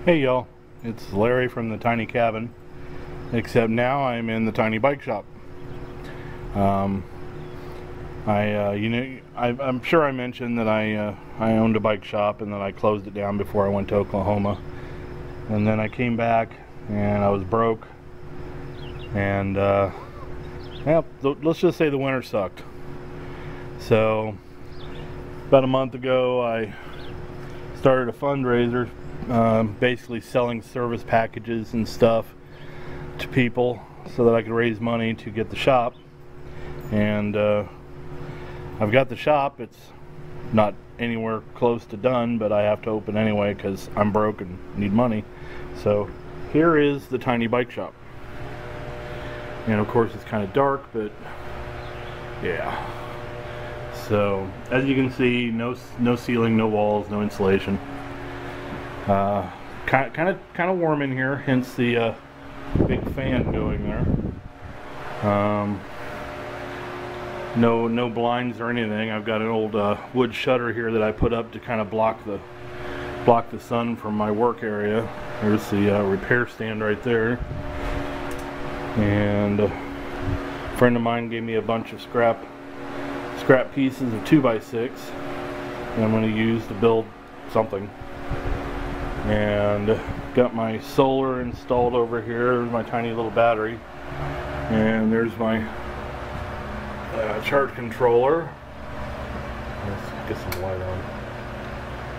Hey y'all, it's Larry from the Tiny Cabin, except now I'm in the Tiny Bike Shop. I'm sure I mentioned that I owned a bike shop and that I closed it down before I went to Oklahoma, and then I came back and I was broke, and let's just say the winter sucked. So about a month ago, I started a fundraiser. Basically selling service packages and stuff to people so that I could raise money to get the shop. And I've got the shop. It's not anywhere close to done, but I have to open anyway because I'm broke and need money. So here is the Tiny Bike Shop. And of course it's kind of dark, but yeah. So as you can see, no ceiling, no walls, no insulation. Kind of warm in here, hence the big fan going there. No blinds or anything. I've got an old wood shutter here that I put up to kind of block the sun from my work area. There's the repair stand right there. And a friend of mine gave me a bunch of scrap pieces of 2x6 that I'm going to use to build something. And got my solar installed over here. There's my tiny little battery, and there's my charge controller. Let's get some light on.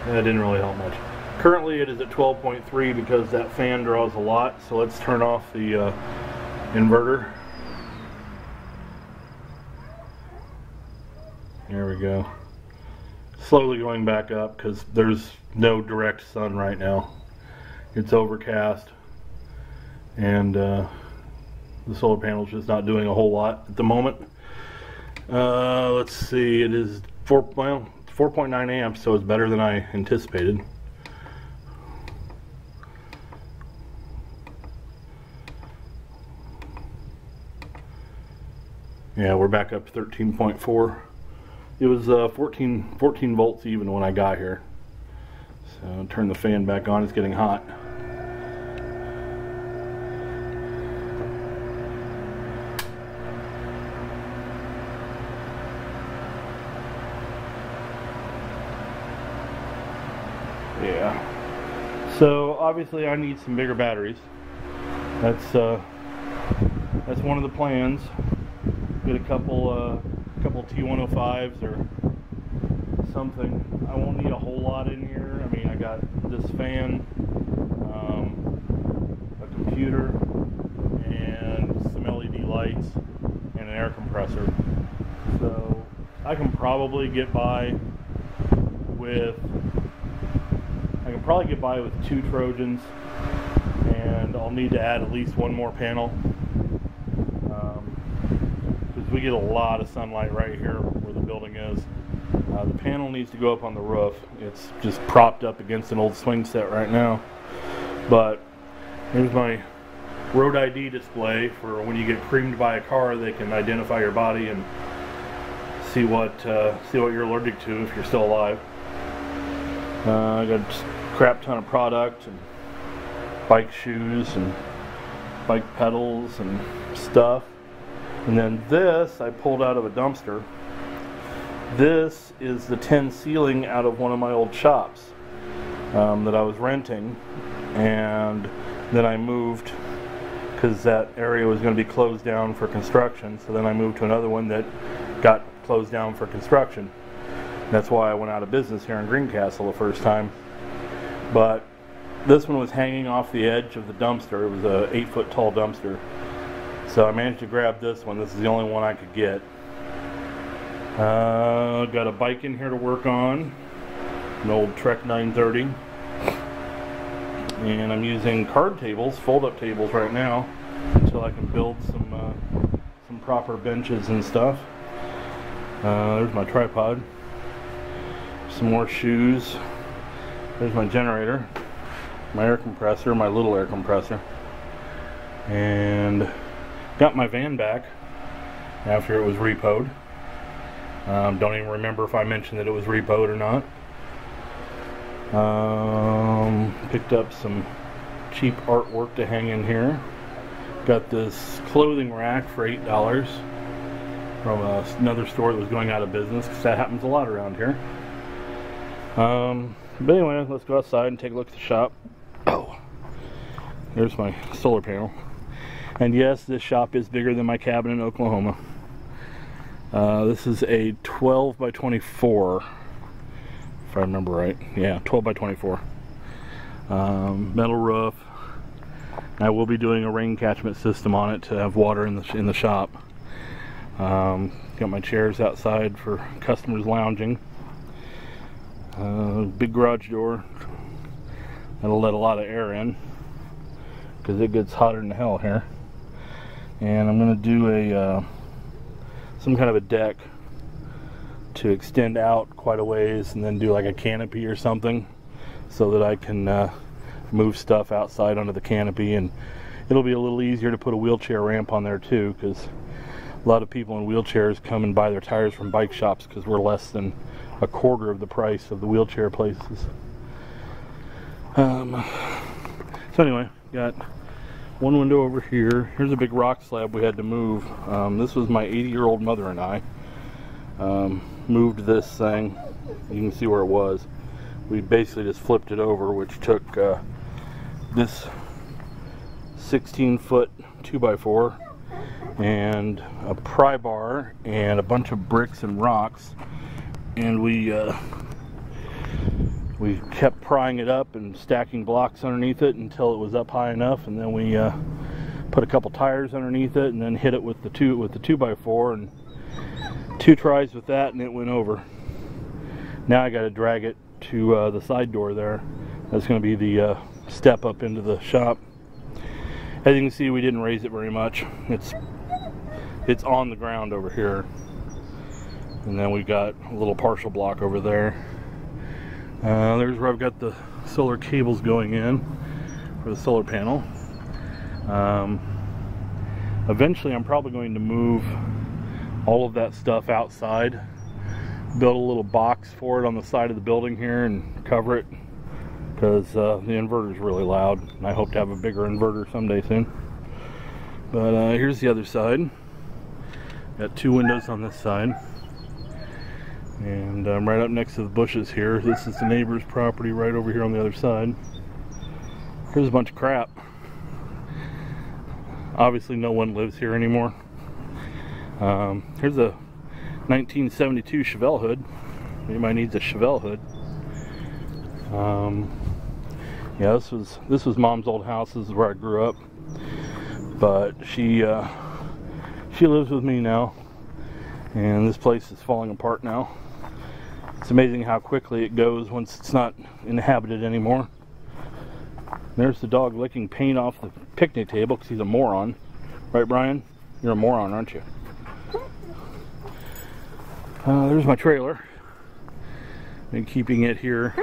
That didn't really help much. Currently it is at 12.3 because that fan draws a lot, so let's turn off the inverter. There we go. Slowly going back up because there's no direct sun right now. It's overcast, and the solar panel's just not doing a whole lot at the moment. Let's see, it is 4.9 amps, so it's better than I anticipated. Yeah, we're back up to 13.4. It was 14 volts even when I got here. So turn the fan back on, it's getting hot. Yeah. So obviously I need some bigger batteries. That's one of the plans. Get a couple T105s or something. I won't need a whole lot in here. I mean, I got this fan, a computer, and some LED lights, and an air compressor. So I can probably get by with 2 Trojans, and I'll need to add at least one more panel. We get a lot of sunlight right here where the building is. The panel needs to go up on the roof. It's just propped up against an old swing set right now. But here's my road ID display for when you get creamed by a car. They can identify your body and see what you're allergic to if you're still alive. I got a crap ton of product and bike shoes and bike pedals and stuff. And then this I pulled out of a dumpster. This is the tin ceiling out of one of my old shops that I was renting, and then I moved because that area was going to be closed down for construction. So then I moved to another one that got closed down for construction. That's why I went out of business here in Greencastle the first time. But this one was hanging off the edge of the dumpster. It was a 8-foot tall dumpster. So I managed to grab this one. This is the only one I could get. Got a bike in here to work on, an old Trek 930. And I'm using card tables, fold-up tables right now, until I can build some proper benches and stuff. There's my tripod. Some more shoes. There's my generator, my air compressor, my little air compressor. And got my van back after it was repoed. Don't even remember if I mentioned that it was repoed or not. Picked up some cheap artwork to hang in here. Got this clothing rack for $8 from another store that was going out of business, because that happens a lot around here. But anyway, let's go outside and take a look at the shop. Oh, there's my solar panel. And yes, this shop is bigger than my cabin in Oklahoma. This is a 12 by 24, if I remember right. Yeah, 12 by 24. Metal roof. I will be doing a rain catchment system on it to have water in the shop. Got my chairs outside for customers lounging. Big garage door. That'll let a lot of air in, because it gets hotter than hell here. And I'm going to do a some kind of a deck to extend out quite a ways, and then do like a canopy or something, so that I can move stuff outside under the canopy. And it'll be a little easier to put a wheelchair ramp on there too, because a lot of people in wheelchairs come and buy their tires from bike shops, because we're less than a quarter of the price of the wheelchair places. So anyway, got one window over here. Here's a big rock slab we had to move. This was my 80-year-old mother and I. Moved this thing. You can see where it was. We basically just flipped it over, which took this 16-foot 2x4 and a pry bar and a bunch of bricks and rocks, and we kept prying it up and stacking blocks underneath it until it was up high enough, and then we put a couple tires underneath it, and then hit it with the 2x4, and 2 tries with that, and it went over. Now I got to drag it to the side door there. That's going to be the step up into the shop. As you can see, we didn't raise it very much. It's on the ground over here, and then we've got a little partial block over there. There's where I've got the solar cables going in for the solar panel. Eventually I'm probably going to move all of that stuff outside, build a little box for it on the side of the building here and cover it, because the inverter is really loud, and I hope to have a bigger inverter someday soon. But here's the other side. Got 2 windows on this side, and I'm right up next to the bushes here. This is the neighbor's property right over here on the other side. Here's a bunch of crap. Obviously no one lives here anymore. Here's a 1972 Chevelle hood. Anybody needs a Chevelle hood. Yeah, this was Mom's old house. This is where I grew up, but she lives with me now, and this place is falling apart now. It's amazing how quickly it goes once it's not inhabited anymore. There's the dog licking paint off the picnic table because he's a moron. Right, Brian? You're a moron, aren't you? There's my trailer. Been keeping it here,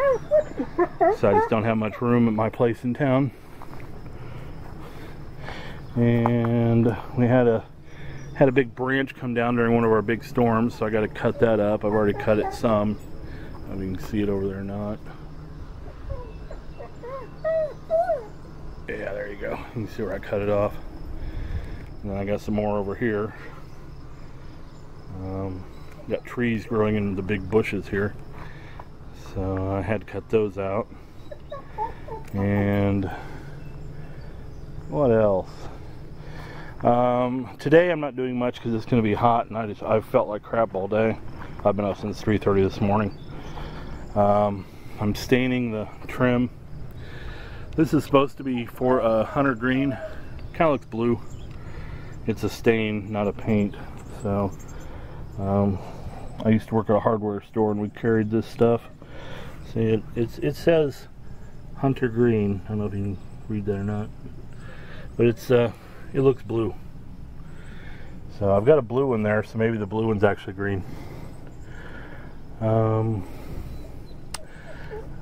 so I just don't have much room at my place in town. And we had a big branch come down during one of our big storms, so I got to cut that up. I've already cut it some. I don't know if you can see it over there or not. Yeah, there you go. You can see where I cut it off. And then I got some more over here. Got trees growing in the big bushes here, so I had to cut those out. And what else? Today I'm not doing much because it's going to be hot, and I felt like crap all day. I've been up since 3:30 this morning. I'm staining the trim. This is supposed to be for a hunter green. Kind of looks blue. It's a stain, not a paint. So I used to work at a hardware store, and we carried this stuff. See, it says hunter green. I don't know if you can read that or not, but it looks blue. So I've got a blue one there, so maybe the blue one's actually green.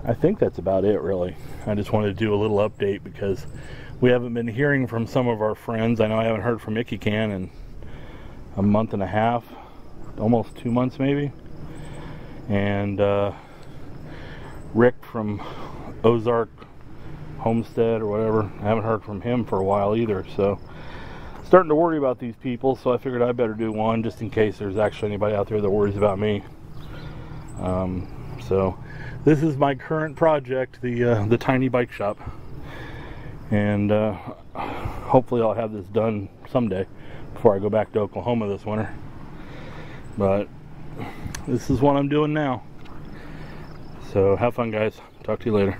I think that's about it, really. I just wanted to do a little update because we haven't been hearing from some of our friends. I know I haven't heard from Icky Can in a month and a half, almost 2 months maybe. And Rick from Ozark Homestead or whatever. I haven't heard from him for a while either, so starting to worry about these people, so I figured I better do one just in case there's actually anybody out there that worries about me. So this is my current project, the tiny bike shop, and hopefully I'll have this done someday before I go back to Oklahoma this winter. But this is what I'm doing now. So have fun, guys. Talk to you later.